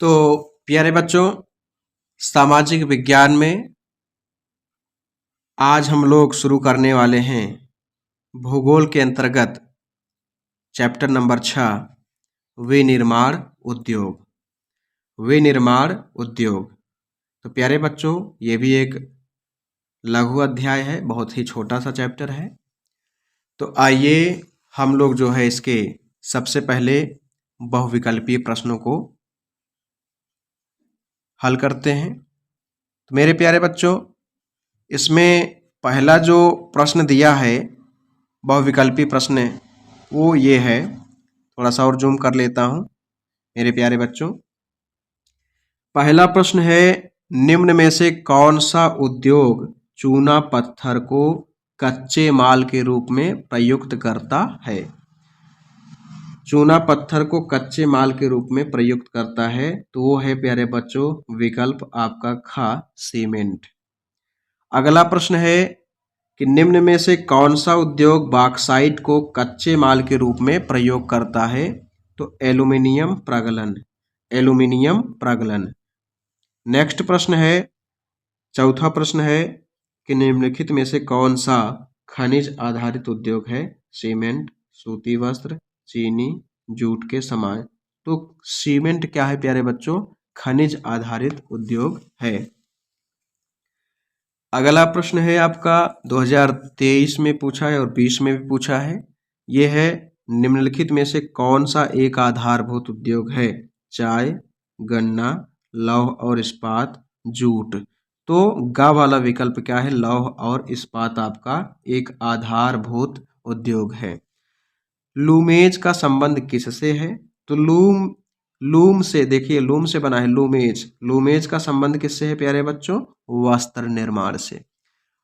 तो प्यारे बच्चों, सामाजिक विज्ञान में आज हम लोग शुरू करने वाले हैं भूगोल के अंतर्गत चैप्टर नंबर 6 विनिर्माण उद्योग। विनिर्माण उद्योग। तो प्यारे बच्चों, ये भी एक लघु अध्याय है, बहुत ही छोटा सा चैप्टर है। तो आइए हम लोग जो है इसके सबसे पहले बहुविकल्पीय प्रश्नों को हल करते हैं। तो मेरे प्यारे बच्चों, इसमें पहला जो प्रश्न दिया है बहुविकल्पी प्रश्न, वो ये है। थोड़ा सा और जूम कर लेता हूँ मेरे प्यारे बच्चों। पहला प्रश्न है, निम्न में से कौन सा उद्योग चूना पत्थर को कच्चे माल के रूप में प्रयुक्त करता है? चूना पत्थर को कच्चे माल के रूप में प्रयुक्त करता है, तो वो है प्यारे बच्चों विकल्प आपका ख, सीमेंट। अगला प्रश्न है कि निम्न में से कौन सा उद्योग बॉक्साइट को कच्चे माल के रूप में प्रयोग करता है? तो एल्यूमिनियम प्रगलन। एल्यूमिनियम प्रगलन। नेक्स्ट प्रश्न है, चौथा प्रश्न है कि निम्नलिखित में से कौन सा खनिज आधारित उद्योग है? सीमेंट, सूती वस्त्र, चीनी, जूट के सामान। तो सीमेंट क्या है प्यारे बच्चों? खनिज आधारित उद्योग है। अगला प्रश्न है आपका 2023 में पूछा है और 20 में भी पूछा है। ये है, निम्नलिखित में से कौन सा एक आधारभूत उद्योग है? चाय, गन्ना, लौह और इस्पात, जूट। तो ग वाला विकल्प क्या है? लौह और इस्पात आपका एक आधारभूत उद्योग है। लूमेज का संबंध किससे है? तो लूम से, देखिए लूम से बना है लूमेज। लूमेज का संबंध किससे है प्यारे बच्चों? वस्त्र निर्माण से।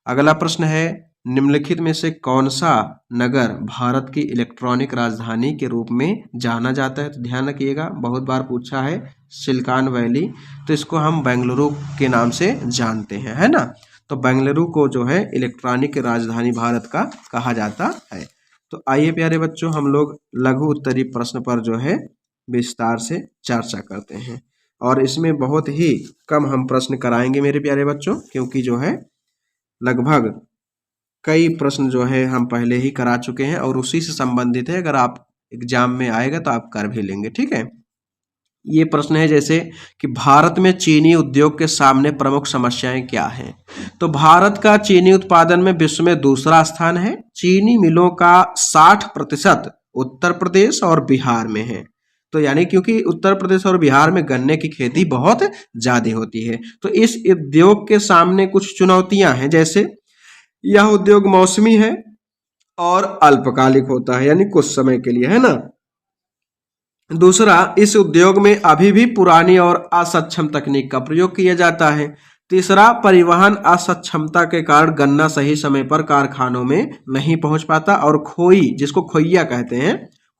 अगला प्रश्न है, निम्नलिखित में से कौन सा नगर भारत की इलेक्ट्रॉनिक राजधानी के रूप में जाना जाता है? तो ध्यान रखिएगा, बहुत बार पूछा है, सिलिकॉन वैली। तो इसको हम बेंगलुरु के नाम से जानते हैं, है ना। तो बेंगलुरु को जो है इलेक्ट्रॉनिक राजधानी भारत का कहा जाता है। तो आइए प्यारे बच्चों, हम लोग लघु उत्तरीय प्रश्न पर जो है विस्तार से चर्चा करते हैं। और इसमें बहुत ही कम हम प्रश्न कराएंगे मेरे प्यारे बच्चों, क्योंकि जो है लगभग कई प्रश्न जो है हम पहले ही करा चुके हैं और उसी से संबंधित है। अगर आप एग्जाम में आएगा तो आप कर भी लेंगे, ठीक है। ये प्रश्न है जैसे कि भारत में चीनी उद्योग के सामने प्रमुख समस्याएं क्या हैं? तो भारत का चीनी उत्पादन में विश्व में दूसरा स्थान है। चीनी मिलों का 60% उत्तर प्रदेश और बिहार में है। तो यानी क्योंकि उत्तर प्रदेश और बिहार में गन्ने की खेती बहुत ज्यादा होती है, तो इस उद्योग के सामने कुछ चुनौतियां हैं। जैसे यह उद्योग मौसमी है और अल्पकालिक होता है, यानी कुछ समय के लिए, है ना। दूसरा, इस उद्योग में अभी भी पुरानी और असक्षम तकनीक का प्रयोग किया जाता है। तीसरा, परिवहन असक्षमता के कारण गन्ना सही समय पर कारखानों में नहीं पहुंच पाता। और खोई, जिसको खोइया कहते हैं,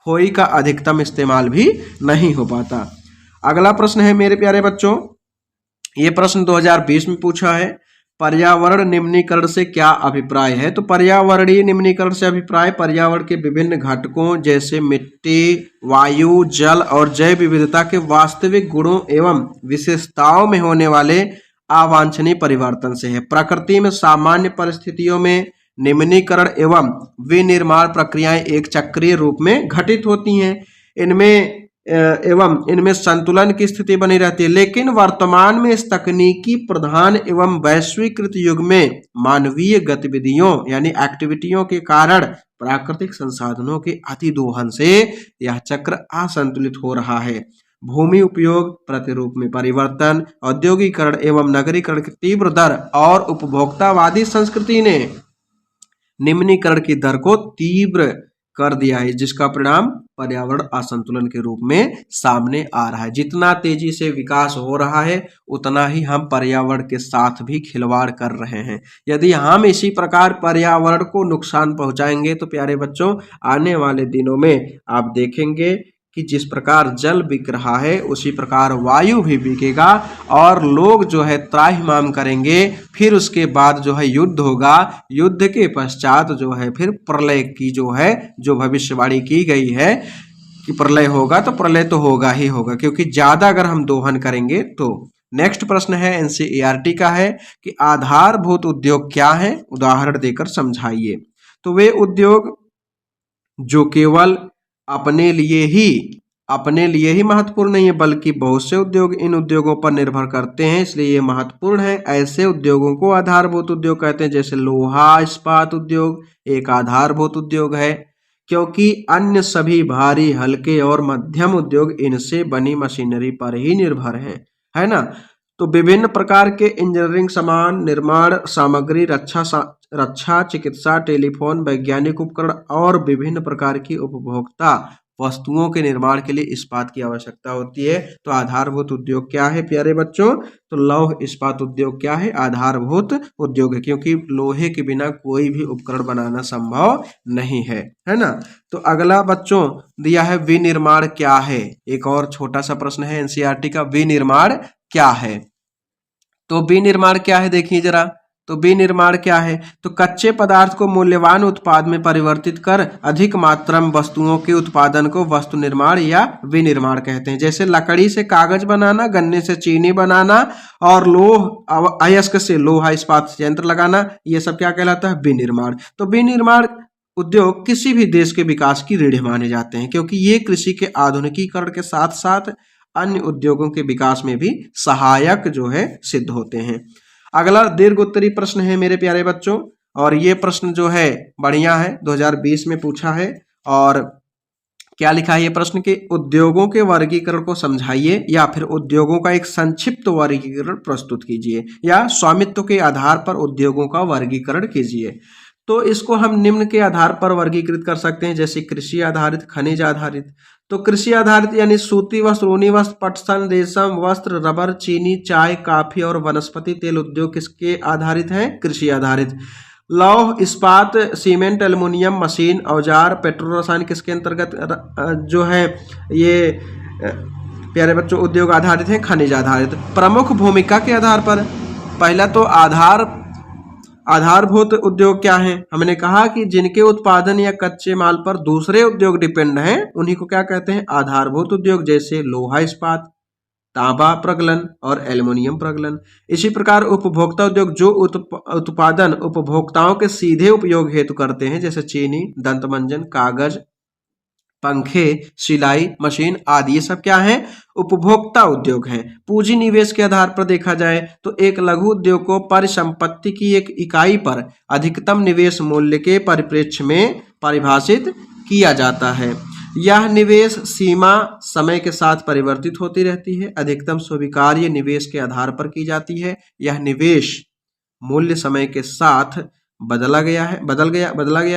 खोई का अधिकतम इस्तेमाल भी नहीं हो पाता। अगला प्रश्न है मेरे प्यारे बच्चों, ये प्रश्न 2020 में पूछा है, पर्यावरण निम्नीकरण से क्या अभिप्राय है? तो पर्यावरणीय निम्नीकरण से अभिप्राय पर्यावरण के विभिन्न घटकों जैसे मिट्टी, वायु, जल और जैव विविधता के वास्तविक गुणों एवं विशेषताओं में होने वाले अवांछनीय परिवर्तन से है। प्रकृति में सामान्य परिस्थितियों में निम्नीकरण एवं विनिर्माण प्रक्रियाएं एक चक्रीय रूप में घटित होती हैं। इनमें संतुलन की स्थिति बनी रहती है। लेकिन वर्तमान में इस तकनीकी प्रधान एवं वैश्वीकृत युग में मानवीय गतिविधियों यानी एक्टिविटियों के कारण प्राकृतिक संसाधनों के अतिदोहन से यह चक्र असंतुलित हो रहा है। भूमि उपयोग प्रतिरूप में परिवर्तन, औद्योगिकरण एवं नगरीकरण की तीव्र दर और उपभोक्तावादी संस्कृति ने निम्नीकरण की दर को तीव्र कर दिया है, जिसका परिणाम पर्यावरण असंतुलन के रूप में सामने आ रहा है। जितना तेजी से विकास हो रहा है उतना ही हम पर्यावरण के साथ भी खिलवाड़ कर रहे हैं। यदि हम इसी प्रकार पर्यावरण को नुकसान पहुंचाएंगे तो प्यारे बच्चों, आने वाले दिनों में आप देखेंगे कि जिस प्रकार जल बिक रहा है उसी प्रकार वायु भी बिकेगा और लोग जो है त्राहिमाम करेंगे। फिर उसके बाद जो है युद्ध होगा, युद्ध के पश्चात जो है फिर प्रलय की जो है जो भविष्यवाणी की गई है कि प्रलय होगा, तो प्रलय तो होगा ही होगा, क्योंकि ज्यादा अगर हम दोहन करेंगे तो। नेक्स्ट प्रश्न है एनसीईआरटी का है कि आधारभूत उद्योग क्या है, उदाहरण देकर समझाइए। तो वे उद्योग जो केवल अपने लिए ही महत्वपूर्ण नहीं है, बल्कि बहुत से उद्योग इन उद्योगों पर निर्भर करते हैं, इसलिए ये महत्वपूर्ण है। ऐसे उद्योगों को आधारभूत उद्योग कहते हैं। जैसे लोहा इस्पात उद्योग एक आधारभूत उद्योग है, क्योंकि अन्य सभी भारी, हल्के और मध्यम उद्योग इनसे बनी मशीनरी पर ही निर्भर हैं, है ना। तो विभिन्न प्रकार के इंजीनियरिंग सामान, निर्माण सामग्री, रक्षा, चिकित्सा, टेलीफोन, वैज्ञानिक उपकरण और विभिन्न प्रकार की उपभोक्ता वस्तुओं के निर्माण के लिए इस्पात की आवश्यकता होती है। तो आधारभूत उद्योग क्या है प्यारे बच्चों? तो लौह इस्पात उद्योग क्या है? आधारभूत उद्योग है, क्योंकि लोहे के बिना कोई भी उपकरण बनाना संभव नहीं है ना। तो अगला बच्चों दिया है विनिर्माण क्या है। एक और छोटा सा प्रश्न है एनसीईआरटी का, विनिर्माण क्या है? तो विनिर्माण क्या है देखिए जरा। तो विनिर्माण क्या है? तो कच्चे पदार्थ को मूल्यवान उत्पाद में परिवर्तित कर अधिक मात्रा में वस्तुओं के उत्पादन को वस्तु निर्माण या विनिर्माण कहते हैं। जैसे लकड़ी से कागज बनाना, गन्ने से चीनी बनाना और लोह अयस्क से लोहा इस्पात यंत्र लगाना, ये सब क्या कहलाता है? विनिर्माण। तो विनिर्माण उद्योग किसी भी देश के विकास की रीढ़ माने जाते हैं, क्योंकि ये कृषि के आधुनिकीकरण के साथ साथ अन्य उद्योगों के विकास में भी सहायक जो है सिद्ध होते हैं। अगला दीर्घ उत्तरी प्रश्न है मेरे प्यारे बच्चों, और ये प्रश्न जो है बढ़िया है, 2020 में पूछा है। और क्या लिखा है ये प्रश्न के उद्योगों के वर्गीकरण को समझाइए, या फिर उद्योगों का एक संक्षिप्त वर्गीकरण प्रस्तुत कीजिए, या स्वामित्व के आधार पर उद्योगों का वर्गीकरण कीजिए। तो इसको हम निम्न के आधार पर वर्गीकृत कर सकते हैं, जैसे कृषि आधारित, खनिज आधारित। तो कृषि आधारित यानी सूती वस्त्र, ऊनी वस्त्र, पटसन, रेशम वस्त्र, रबर, चीनी, चाय, काफी और वनस्पति तेल उद्योग किसके आधारित हैं? कृषि आधारित। लौह इस्पात, सीमेंट, एल्युमिनियम, मशीन, औजार, पेट्रोल रसायन किसके अंतर्गत जो है ये प्यारे बच्चों उद्योग आधारित हैं? खनिज आधारित। प्रमुख भूमिका के आधार पर, पहला तो आधारभूत उद्योग क्या है? हमने कहा कि जिनके उत्पादन या कच्चे माल पर दूसरे उद्योग डिपेंड हैं, उन्हीं को क्या कहते हैं? आधारभूत उद्योग। जैसे लोहा इस्पात, तांबा प्रगलन और एल्युमिनियम प्रगलन। इसी प्रकार उपभोक्ता उद्योग जो उत्पादन उपभोक्ताओं के सीधे उपयोग हेतु करते हैं, जैसे चीनी, दंतमंजन, कागज, पंखे, सिलाई मशीन आदि, ये सब क्या है? उपभोक्ता उद्योग हैं। पूंजी निवेश के आधार पर देखा जाए तो एक लघु उद्योग को परिसंपत्ति की एक इकाई पर अधिकतम निवेश मूल्य के परिप्रेक्ष्य में परिभाषित किया जाता है। यह निवेश सीमा समय के साथ परिवर्तित होती रहती है, अधिकतम स्वीकार्य निवेश के आधार पर की जाती है। यह निवेश मूल्य समय के साथ बदला गया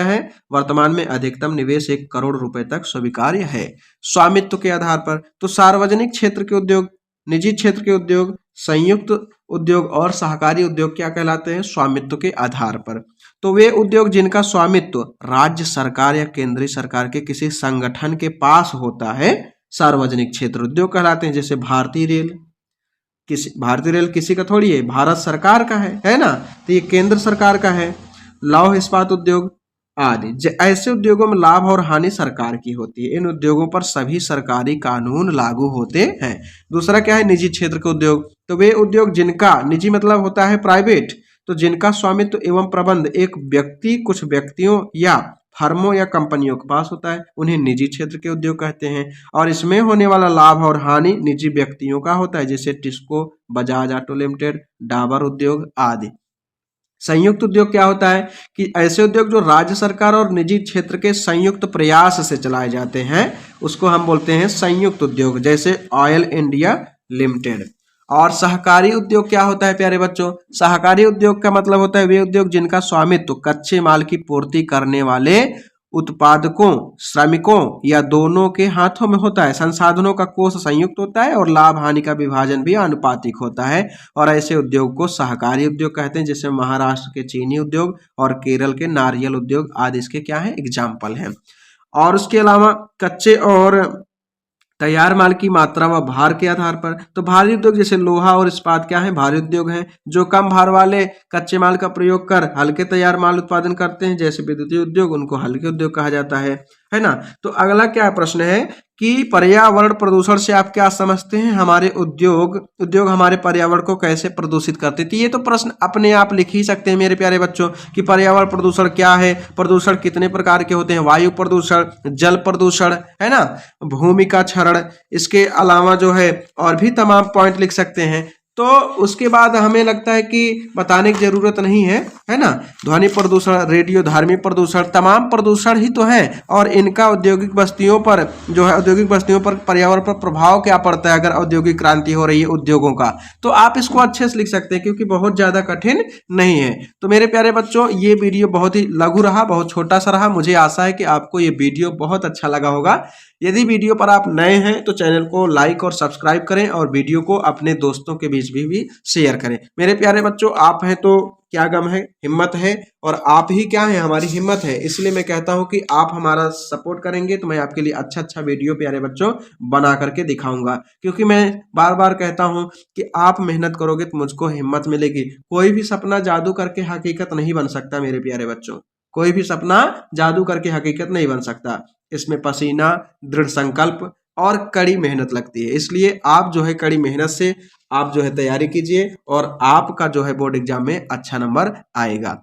है। वर्तमान में अधिकतम निवेश 1 करोड़ रुपए तक स्वीकार्य है। स्वामित्व के आधार पर, तो सार्वजनिक क्षेत्र के उद्योग, निजी क्षेत्र के उद्योग, संयुक्त उद्योग और सहकारी उद्योग क्या कहलाते हैं? स्वामित्व के आधार पर। तो वे उद्योग जिनका स्वामित्व राज्य सरकार या केंद्रीय सरकार के किसी संगठन के पास होता है, सार्वजनिक क्षेत्र उद्योग कहलाते हैं। जैसे भारतीय रेल किसी का थोड़ी है, भारत सरकार का है ना, तो ये केंद्र सरकार का है। लौह इस्पात उद्योग आदि, ऐसे उद्योगों में लाभ और हानि सरकार की होती है। इन उद्योगों पर सभी सरकारी कानून लागू होते हैं। दूसरा क्या है? निजी क्षेत्र के उद्योग। तो वे उद्योग जिनका, निजी मतलब होता है प्राइवेट, तो जिनका स्वामित्व एवं प्रबंध एक व्यक्ति, कुछ व्यक्तियों या फर्मों या कंपनियों के पास होता है, उन्हें निजी क्षेत्र के उद्योग कहते हैं। और इसमें होने वाला लाभ और हानि निजी व्यक्तियों का होता है, जैसे टिस्को, बजाज ऑटो लिमिटेड, डाबर उद्योग आदि। संयुक्त उद्योग क्या होता है? कि ऐसे उद्योग जो राज्य सरकार और निजी क्षेत्र के संयुक्त प्रयास से चलाए जाते हैं, उसको हम बोलते हैं संयुक्त उद्योग। जैसे ऑयल इंडिया लिमिटेड। और सहकारी उद्योग क्या होता है प्यारे बच्चों? सहकारी उद्योग का मतलब होता है वे उद्योग जिनका स्वामित्व कच्चे माल की पूर्ति करने वाले उत्पादकों, श्रमिकों या दोनों के हाथों में होता है। संसाधनों का कोष संयुक्त होता है और लाभ हानि का विभाजन भी आनुपातिक होता है। और ऐसे उद्योग को सहकारी उद्योग कहते हैं। जैसे महाराष्ट्र के चीनी उद्योग और केरल के नारियल उद्योग आदि इसके क्या है? एग्जाम्पल हैं। और उसके अलावा कच्चे और तैयार माल की मात्रा व भार के आधार पर, तो भारी उद्योग जैसे लोहा और इस्पात क्या है? भारी उद्योग हैं, जो कम भार वाले कच्चे माल का प्रयोग कर हल्के तैयार माल उत्पादन करते हैं। जैसे विद्युतीय उद्योग, उनको हल्के उद्योग कहा जाता है ना। तो अगला क्या प्रश्न है कि पर्यावरण प्रदूषण से आप क्या समझते हैं, हमारे उद्योग हमारे पर्यावरण को कैसे प्रदूषित करते हैं। तो ये तो प्रश्न अपने आप लिख ही सकते हैं मेरे प्यारे बच्चों कि पर्यावरण प्रदूषण क्या है, प्रदूषण कितने प्रकार के होते हैं, वायु प्रदूषण, जल प्रदूषण, है ना, भूमि का क्षरण, इसके अलावा जो है और भी तमाम पॉइंट लिख सकते हैं। तो उसके बाद हमें लगता है कि बताने की जरूरत नहीं है ना। ध्वनि प्रदूषण, रेडियो धार्मी प्रदूषण, तमाम प्रदूषण ही तो है और इनका औद्योगिक बस्तियों पर जो है, औद्योगिक बस्तियों पर पर्यावरण पर प्रभाव क्या पड़ता है अगर औद्योगिक क्रांति हो रही है उद्योगों का। तो आप इसको अच्छे से लिख सकते हैं क्योंकि बहुत ज्यादा कठिन नहीं है। तो मेरे प्यारे बच्चों, ये वीडियो बहुत ही लघु रहा, बहुत छोटा सा रहा। मुझे आशा है कि आपको ये वीडियो बहुत अच्छा लगा होगा। यदि वीडियो पर आप नए हैं तो चैनल को लाइक और सब्सक्राइब करें और वीडियो को अपने दोस्तों के बीच भी शेयर करें। मेरे प्यारे बच्चों, आप हैं तो क्या गम है, हिम्मत है, और आप ही क्या है, हमारी हिम्मत है। इसलिए मैं कहता हूं कि आप हमारा सपोर्ट करेंगे तो मैं आपके लिए अच्छा अच्छा वीडियो प्यारे बच्चों बना करके दिखाऊंगा। क्योंकि मैं बार बार कहता हूं कि आप मेहनत करोगे तो मुझको हिम्मत मिलेगी। कोई भी सपना जादू करके हकीकत नहीं बन सकता मेरे प्यारे बच्चों, कोई भी सपना जादू करके हकीकत नहीं बन सकता। इसमें पसीना, दृढ़ संकल्प और कड़ी मेहनत लगती है। इसलिए आप जो है कड़ी मेहनत से आप जो है तैयारी कीजिए और आपका जो है बोर्ड एग्जाम में अच्छा नंबर आएगा।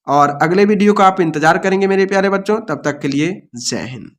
और अगले वीडियो का आप इंतजार करेंगे मेरे प्यारे बच्चों। तब तक के लिए जय हिंद।